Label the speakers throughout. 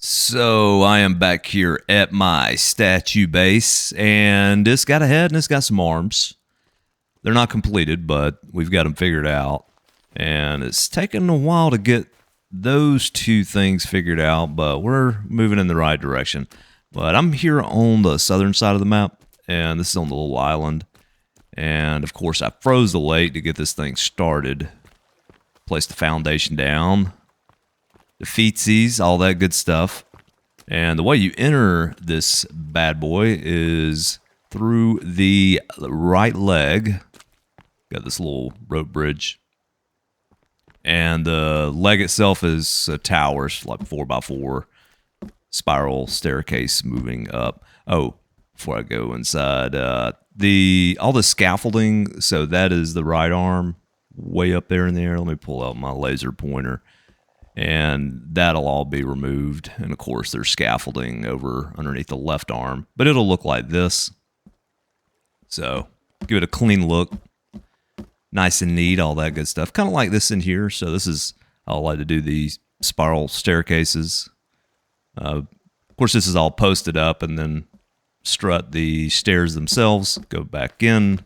Speaker 1: So I am back here at my statue base, and it's got a head and it's got some arms. They're not completed, but we've got them figured out. And it's taken a while to get those two things figured out, but we're moving in the right direction. But I'm here on the southern side of the map, and this is on the little island. And of course, I froze the lake to get this thing started. Placed the foundation down. The feetsies, all that good stuff. And the way you enter this bad boy is through the right leg. Got this little rope bridge. And the leg itself is a tower, it's like 4x4 spiral staircase moving up. Oh, before I go inside, all the scaffolding, so that is the right arm way up there in the air. Let me pull out my laser pointer. And that'll all be removed. And of course, there's scaffolding over underneath the left arm. But it'll look like this. So, give it a clean look. Nice and neat, all that good stuff. Kind of like this in here. So this is how I like to do these spiral staircases. Of course, this is all posted up and then strut the stairs themselves. Go back in.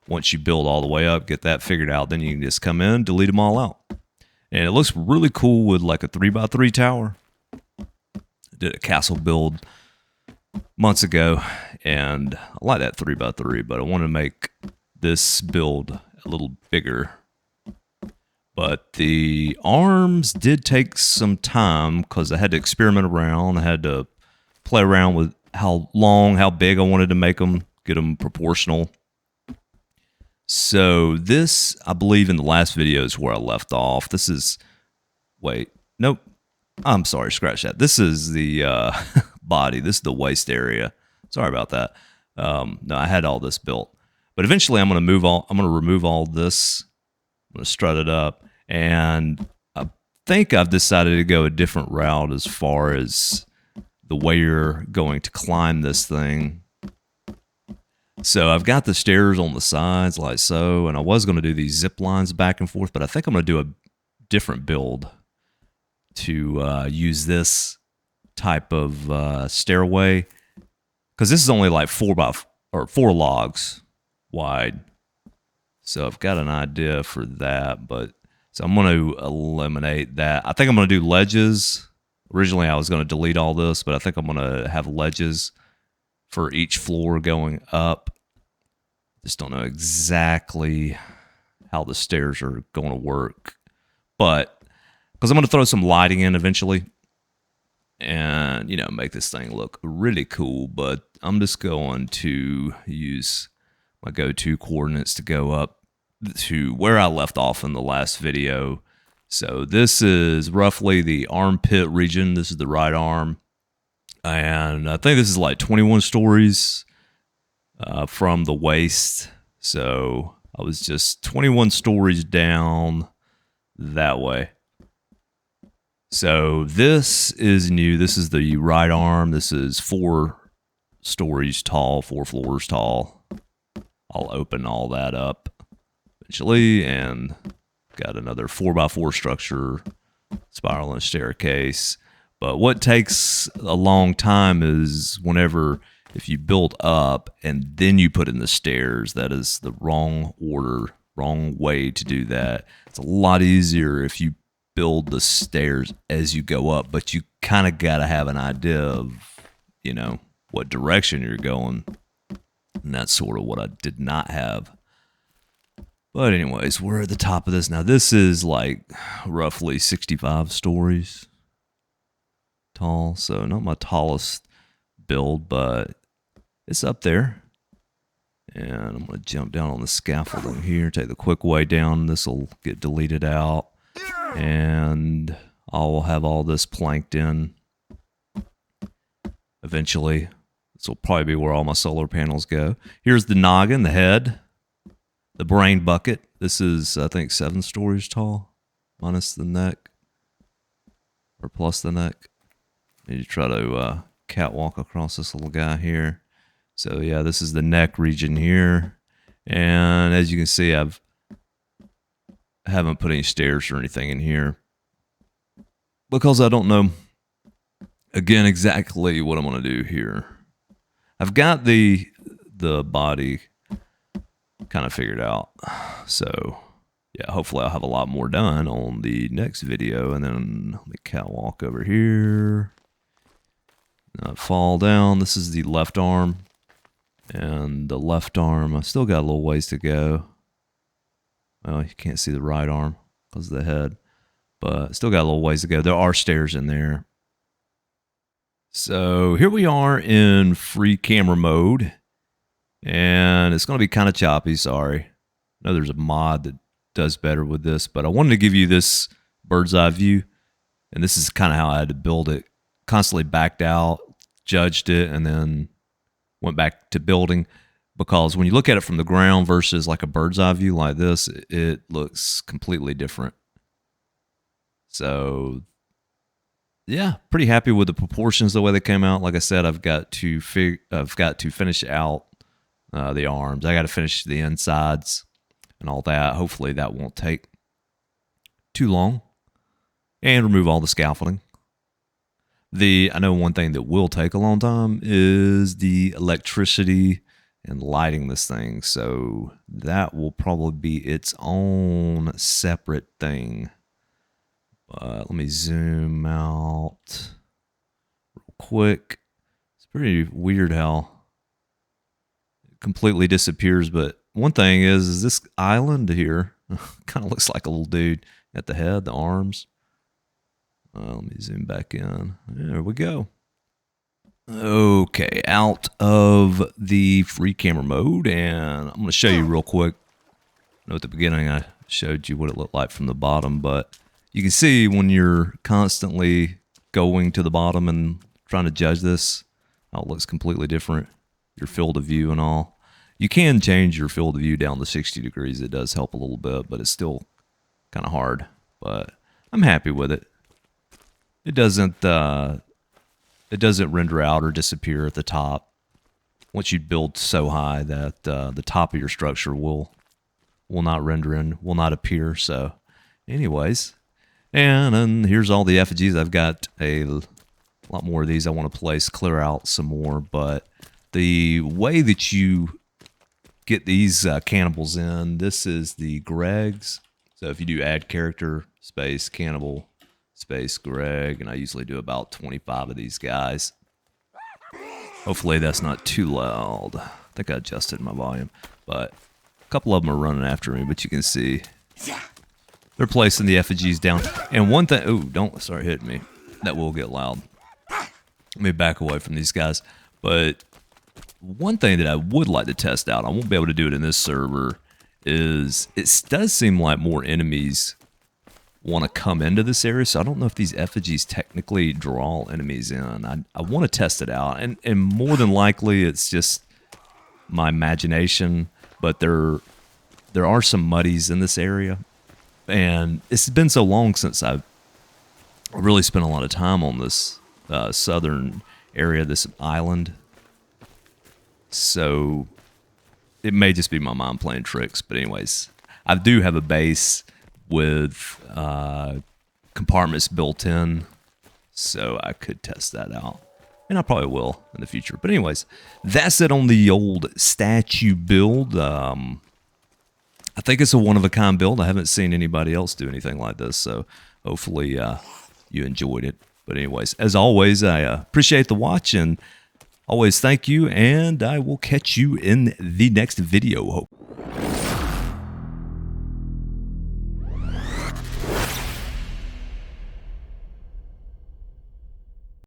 Speaker 1: Once you build all the way up, get that figured out, then you can just come in, delete them all out. And it looks really cool with like a 3x3 tower. I did a castle build months ago, and I like that 3x3, but I want to make this build a little bigger. But the arms did take some time because I had to experiment around. I had to play around with how long, how big I wanted to make them, get them proportional. So this, I believe in the last video is where I left off. This is, wait, nope. I'm sorry, scratch that. This is the body. This is the waist area. Sorry about that. No, I had all this built. But eventually I'm going to remove all this. I'm going to strut it up. And I think I've decided to go a different route as far as the way you're going to climb this thing. So I've got the stairs on the sides like so, and I was going to do these zip lines back and forth, but I think I'm going to do a different build to use this type of stairway, because this is only like 4 logs wide. So I've got an idea for that, but so I'm going to eliminate that. I think I'm going to do ledges. Originally I was going to delete all this, but I think I'm going to have ledges for each floor going up. Just don't know exactly how the stairs are going to work, but because I'm going to throw some lighting in eventually and, you know, make this thing look really cool. But I'm just going to use my go-to coordinates to go up to where I left off in the last video. So this is roughly the armpit region. This is the right arm. And I think this is like 21 stories from the waist. So I was just 21 stories down that way. So this is new. This is the right arm. This is 4 stories tall, 4 floors tall. I'll open all that up eventually, and got another 4x4 structure, spiral and staircase. But what takes a long time is if you build up and then you put in the stairs. That is the wrong order, wrong way to do that. It's a lot easier if you build the stairs as you go up, but you kind of got to have an idea of, you know, what direction you're going. And that's sort of what I did not have. But anyways, we're at the top of this. Now this is like roughly 65 stories tall, so not my tallest build, but it's up there. And I'm going to jump down on the scaffolding here, take the quick way down. This will get deleted out, and I'll have all this planked in eventually. This will probably be where all my solar panels go. Here's the noggin, the head, the brain bucket. This is, I think, 7 stories tall, minus the neck, or plus the neck. Need to try to catwalk across this little guy here. So yeah, this is the neck region here. And as you can see, I haven't put any stairs or anything in here because I don't know again, exactly what I'm going to do here. I've got the body kind of figured out. So, yeah, hopefully I'll have a lot more done on the next video. And then let me catwalk over here. Fall down. This is the left arm. And the left arm, I still got a little ways to go. Well, you can't see the right arm because of the head. But still got a little ways to go. There are stairs in there. So here we are in free camera mode. And it's going to be kind of choppy, sorry. I know there's a mod that does better with this, but I wanted to give you this bird's eye view. And this is kind of how I had to build it. Constantly backed out, judged it, and then went back to building. Because when you look at it from the ground versus like a bird's eye view like this, it looks completely different. So, yeah, pretty happy with the proportions the way they came out. Like I said, I've got to finish out the arms. I got to finish the insides and all that. Hopefully that won't take too long. And remove all the scaffolding. I know one thing that will take a long time is the electricity and lighting this thing. So that will probably be its own separate thing. Let me zoom out real quick. It's pretty weird how it completely disappears. But one thing is this island here kind of looks like a little dude at the head, the arms. Let me zoom back in. There we go. Okay, out of the free camera mode, and I'm going to show you real quick. I know at the beginning I showed you what it looked like from the bottom, but you can see when you're constantly going to the bottom and trying to judge this, how it looks completely different. Your field of view and all. You can change your field of view down to 60 degrees. It does help a little bit, but it's still kind of hard. But I'm happy with it. It doesn't render out or disappear at the top. Once you build so high that the top of your structure will not render in, will not appear. So, anyways, and then here's all the effigies. I've got a lot more of these I want to place, clear out some more. But the way that you get these cannibals in, this is the Gregs. So if you do add character space cannibal space Greg, and I usually do about 25 of these guys. Hopefully that's not too loud. I think I adjusted my volume, but a couple of them are running after me, but you can see they're placing the effigies down. And one thing, oh, don't start hitting me. That will get loud. Let me back away from these guys. But one thing that I would like to test out, I won't be able to do it in this server, is it does seem like more enemies want to come into this area. So I don't know if these effigies technically draw enemies in. I want to test it out. And more than likely it's just my imagination, but there are some muddies in this area. And it's been so long since I've really spent a lot of time on this southern area, this island. So it may just be my mind playing tricks. But anyways, I do have a base with compartments built in, so I could test that out, and I probably will in the future. But anyways, that's it on the old statue build. I think it's a one-of-a-kind build. I haven't seen anybody else do anything like this, so hopefully you enjoyed it. But anyways, as always, I appreciate the watch, and always thank you, and I will catch you in the next video.